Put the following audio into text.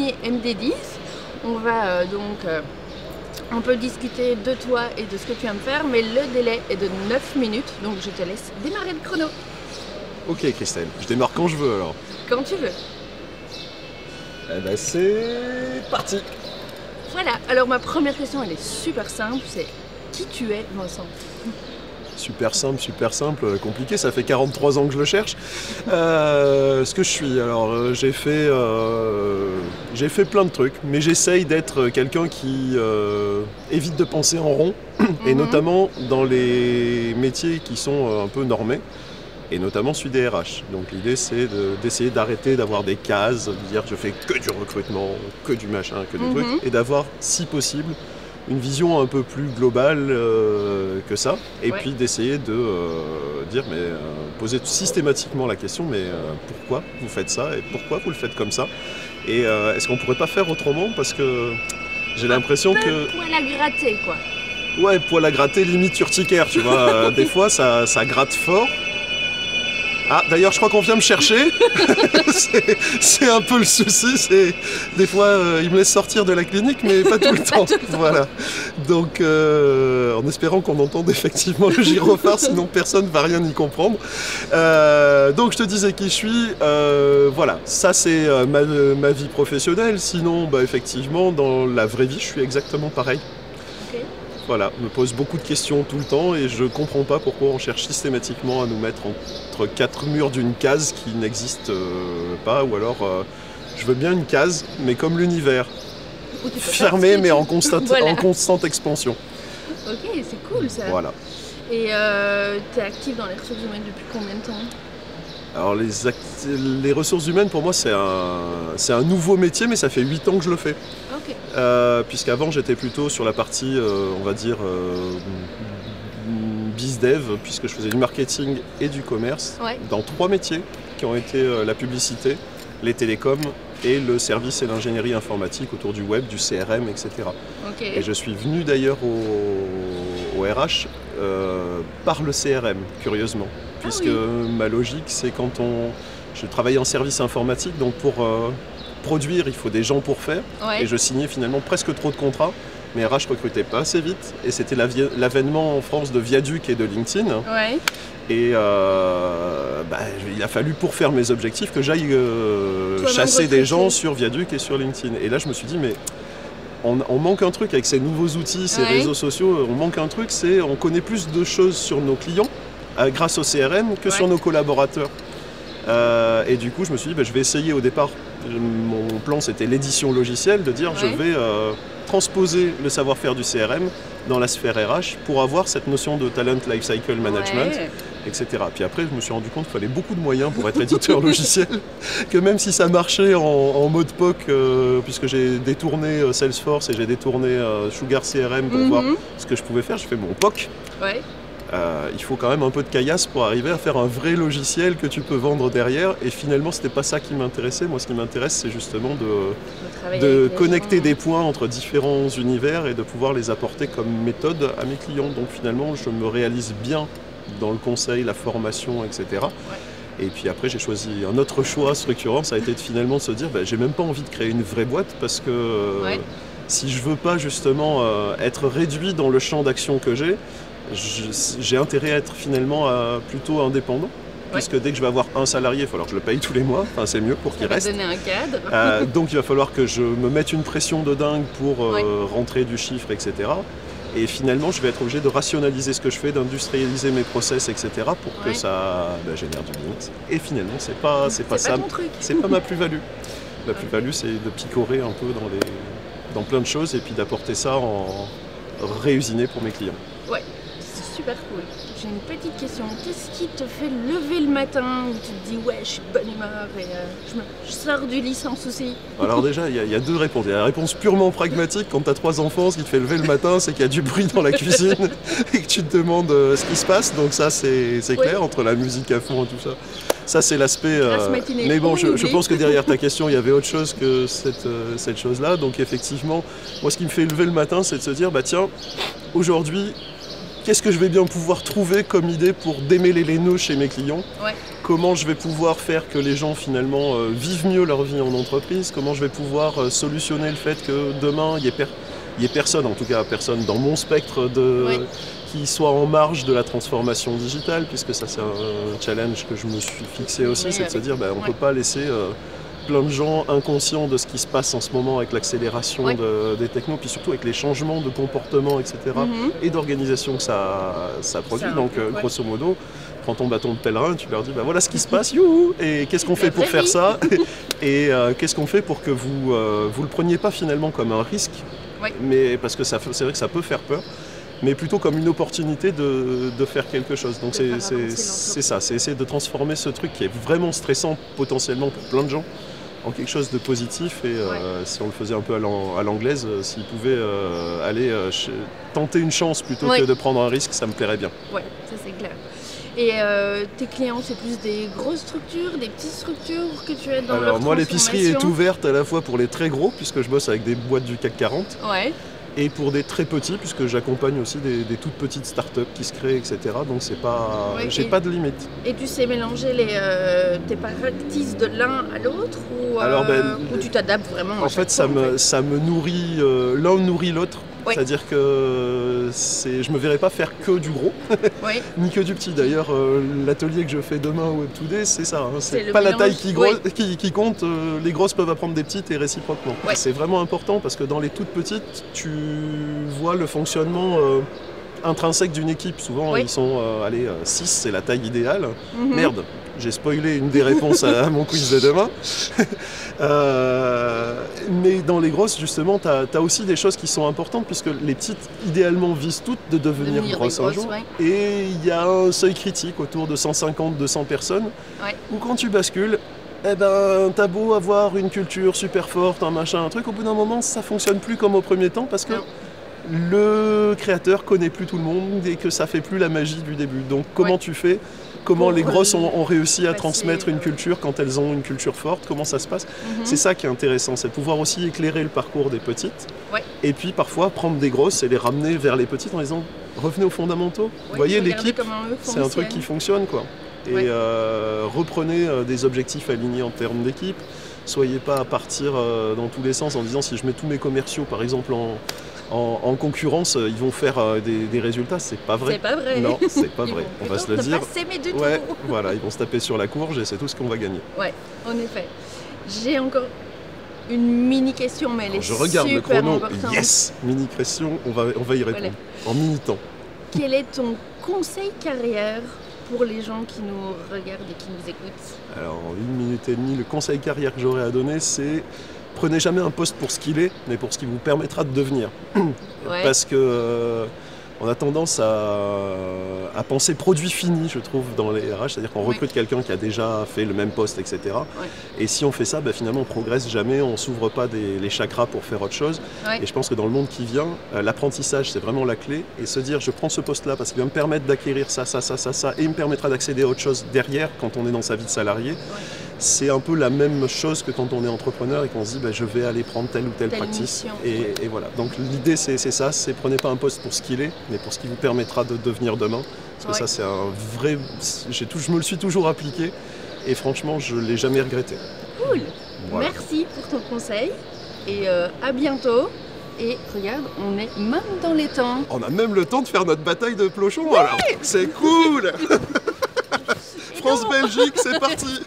premier MD10. On va on peut discuter de toi et de ce que tu aimes faire, mais le délai est de 9 minutes, donc je te laisse démarrer le chrono. Ok Christelle, je démarre quand je veux alors. Quand tu veux. Eh ben c'est parti. Voilà, alors ma première question elle est super simple, c'est qui tu es Vincent? Super simple, compliqué, ça fait 43 ans que je le cherche. Ce que je suis, alors j'ai fait plein de trucs, mais j'essaye d'être quelqu'un qui évite de penser en rond, et notamment dans les métiers qui sont un peu normés, et notamment celui des RH. Donc l'idée c'est d'essayer d'arrêter d'avoir des cases, de dire je fais que du recrutement, que du machin, que du truc, et d'avoir, si possible, une vision un peu plus globale que ça, et puis d'essayer de dire, poser systématiquement la question, mais pourquoi vous faites ça, et pourquoi vous le faites comme ça, et est-ce qu'on pourrait pas faire autrement, parce que j'ai l'impression que... Poil à gratter, quoi. Ouais, poil à gratter, limite urticaire, tu vois, des fois ça gratte fort. Ah, d'ailleurs, je crois qu'on vient me chercher. C'est un peu le souci. Des fois, il me laisse sortir de la clinique, mais pas tout le temps. Voilà. Donc, en espérant qu'on entende effectivement le gyrophare, sinon personne ne va rien y comprendre. Donc, je te disais qui je suis. Voilà, ça c'est ma vie professionnelle. Sinon, effectivement, dans la vraie vie, je suis exactement pareil. Voilà, on me pose beaucoup de questions tout le temps et je comprends pas pourquoi on cherche systématiquement à nous mettre entre quatre murs d'une case qui n'existe pas, ou alors je veux bien une case, mais comme l'univers, fermée mais en constante expansion. Ok, c'est cool ça. Voilà. Et tu es actif dans les ressources humaines depuis combien de temps? Alors les ressources humaines pour moi c'est un nouveau métier, mais ça fait 8 ans que je le fais. Puisqu'avant j'étais plutôt sur la partie on va dire bizdev, puisque je faisais du marketing et du commerce dans 3 métiers qui ont été la publicité, les télécoms et le service et l'ingénierie informatique autour du web, du CRM, etc. Et je suis venu d'ailleurs au RH par le CRM, curieusement, puisque ma logique c'est je travaillais en service informatique, donc pour produire il faut des gens pour faire, et je signais finalement presque trop de contrats, mais RH recrutait pas assez vite, et c'était l'avènement en France de Viaduc et de LinkedIn, et il a fallu pour faire mes objectifs que j'aille chasser des gens sur Viaduc et sur LinkedIn, et là je me suis dit mais on manque un truc avec ces nouveaux outils, ces réseaux sociaux, on manque un truc, c'est on connaît plus de choses sur nos clients grâce au CRM que sur nos collaborateurs. Et du coup je me suis dit je vais essayer. Au départ mon plan c'était l'édition logicielle, de dire je vais transposer le savoir-faire du CRM dans la sphère RH pour avoir cette notion de talent lifecycle management, etc. Puis après je me suis rendu compte qu'il fallait beaucoup de moyens pour être éditeur logiciel, que même si ça marchait en mode POC, puisque j'ai détourné Salesforce et j'ai détourné Sugar CRM pour voir ce que je pouvais faire, j'ai fait mon POC. Il faut quand même un peu de caillasse pour arriver à faire un vrai logiciel que tu peux vendre derrière, et finalement c'était pas ça qui m'intéressait. Moi ce qui m'intéresse c'est justement de connecter des points entre différents univers et de pouvoir les apporter comme méthode à mes clients. Donc finalement je me réalise bien dans le conseil, la formation, etc. Et puis après j'ai choisi un autre choix structurant, ça a été finalement de se dire j'ai même pas envie de créer une vraie boîte, parce que si je veux pas justement être réduit dans le champ d'action que j'ai intérêt à être finalement plutôt indépendant, puisque dès que je vais avoir un salarié, il va falloir que je le paye tous les mois, enfin c'est mieux pour qu'il reste. Donner un cadre. Donc il va falloir que je me mette une pression de dingue pour rentrer du chiffre, etc. Et finalement je vais être obligé de rationaliser ce que je fais, d'industrialiser mes process, etc. pour que ça génère du business. Et finalement c'est pas ça, c'est pas ma plus-value. La plus-value c'est de picorer un peu dans plein de choses et puis d'apporter ça en réusiné pour mes clients. Super cool. J'ai une petite question. Qu'est-ce qui te fait lever le matin où tu te dis je suis de bonne humeur et je sors du lit sans souci? Alors déjà, il y a 2 réponses. Il y a la réponse purement pragmatique. Quand tu as 3 enfants, ce qui te fait lever le matin, c'est qu'il y a du bruit dans la cuisine et que tu te demandes ce qui se passe. Donc ça, c'est clair, entre la musique à fond et tout ça. Ça, c'est l'aspect... Mais bon, je pense que derrière ta question, il y avait autre chose que cette chose-là. Donc effectivement, moi, ce qui me fait lever le matin, c'est de se dire, tiens, aujourd'hui, qu'est-ce que je vais bien pouvoir trouver comme idée pour démêler les nœuds chez mes clients? Comment je vais pouvoir faire que les gens finalement vivent mieux leur vie en entreprise? Comment je vais pouvoir solutionner le fait que demain, il y ait personne, en tout cas personne dans mon spectre qui soit en marge de la transformation digitale, puisque ça c'est un challenge que je me suis fixé aussi, c'est de se dire on ne peut pas laisser plein de gens inconscients de ce qui se passe en ce moment avec l'accélération des technos, puis surtout avec les changements de comportement, etc. Et d'organisation que ça produit. Donc grosso modo, prends ton bâton de pèlerin, tu leur dis voilà ce qui se passe, youhou, et qu'est-ce qu'on fait pour faire ça, et qu'est-ce qu'on fait pour que vous le preniez pas finalement comme un risque, mais parce que c'est vrai que ça peut faire peur, mais plutôt comme une opportunité de faire quelque chose. Donc c'est ça, c'est essayer de transformer ce truc qui est vraiment stressant potentiellement pour plein de gens en quelque chose de positif, et si on le faisait un peu à l'anglaise, s'ils pouvaient aller tenter une chance plutôt que de prendre un risque, ça me plairait bien. Ouais, ça c'est clair. Et tes clients, c'est plus des grosses structures, des petites structures que tu aides dans leur transformation? Alors moi, l'épicerie est ouverte à la fois pour les très gros, puisque je bosse avec des boîtes du CAC 40, et pour des très petits, puisque j'accompagne aussi des toutes petites startups qui se créent, etc. Donc c'est pas, j'ai pas de limite. Et tu sais mélanger tes practices de l'un à l'autre, ou tu t'adaptes vraiment En fait, ça me nourrit, l'un nourrit l'autre. C'est-à-dire que je me verrais pas faire que du gros, ni que du petit. D'ailleurs, l'atelier que je fais demain au Web2D, c'est ça. C'est pas la taille qui compte, les grosses peuvent apprendre des petites et réciproquement. C'est vraiment important parce que dans les toutes petites, tu vois le fonctionnement intrinsèque d'une équipe. Souvent, ils sont 6, c'est la taille idéale. Merde, j'ai spoilé une des réponses à mon quiz de demain. Mais dans les grosses, justement, tu as aussi des choses qui sont importantes, puisque les petites, idéalement, visent toutes de devenir grosses un jour. Et il y a un seuil critique autour de 150-200 personnes, où quand tu bascules, t'as beau avoir une culture super forte, un machin, un truc, au bout d'un moment, ça fonctionne plus comme au premier temps, parce que le créateur connaît plus tout le monde et que ça fait plus la magie du début. Donc comment tu fais? Comment les grosses ont réussi à transmettre une culture quand elles ont une culture forte? Comment ça se passe? C'est ça qui est intéressant, c'est de pouvoir aussi éclairer le parcours des petites. Et puis parfois prendre des grosses et les ramener vers les petites en disant revenez aux fondamentaux. Vous voyez, l'équipe, c'est un truc qui fonctionne, quoi. Et reprenez des objectifs alignés en termes d'équipe. Soyez pas à partir dans tous les sens en disant si je mets tous mes commerciaux par exemple en concurrence, ils vont faire des résultats. C'est pas vrai. C'est pas vrai. Non, c'est pas vrai. On va se le dire. Ouais, voilà, ils vont se taper sur la courge et c'est tout ce qu'on va gagner. Ouais, en effet. J'ai encore une mini question, mais elle est super importante. Je regarde le chrono. Yes, mini question. On va y répondre en mini temps. Quel est ton conseil carrière pour les gens qui nous regardent et qui nous écoutent? Alors, en 1 minute et demie, le conseil carrière que j'aurais à donner, c'est prenez jamais un poste pour ce qu'il est, mais pour ce qui vous permettra de devenir. Parce que on a tendance à penser produit fini, je trouve, dans les RH, c'est-à-dire qu'on recrute quelqu'un qui a déjà fait le même poste, etc. Et si on fait ça, finalement, on progresse jamais, on s'ouvre pas les chakras pour faire autre chose. Et je pense que dans le monde qui vient, l'apprentissage, c'est vraiment la clé. Et se dire, je prends ce poste-là parce qu'il va me permettre d'acquérir ça, et il me permettra d'accéder à autre chose derrière quand on est dans sa vie de salarié. C'est un peu la même chose que quand on est entrepreneur et qu'on se dit je vais aller prendre telle ou telle practice. Et voilà. Donc l'idée c'est ça, c'est prenez pas un poste pour ce qu'il est, mais pour ce qui vous permettra de devenir demain. Parce que ça c'est un vrai. Je me le suis toujours appliqué et franchement je ne l'ai jamais regretté. Cool. Voilà. Merci pour ton conseil et à bientôt. Et regarde, on est même dans les temps. On a même le temps de faire notre bataille de plochons alors. C'est cool. France-Belgique, c'est parti.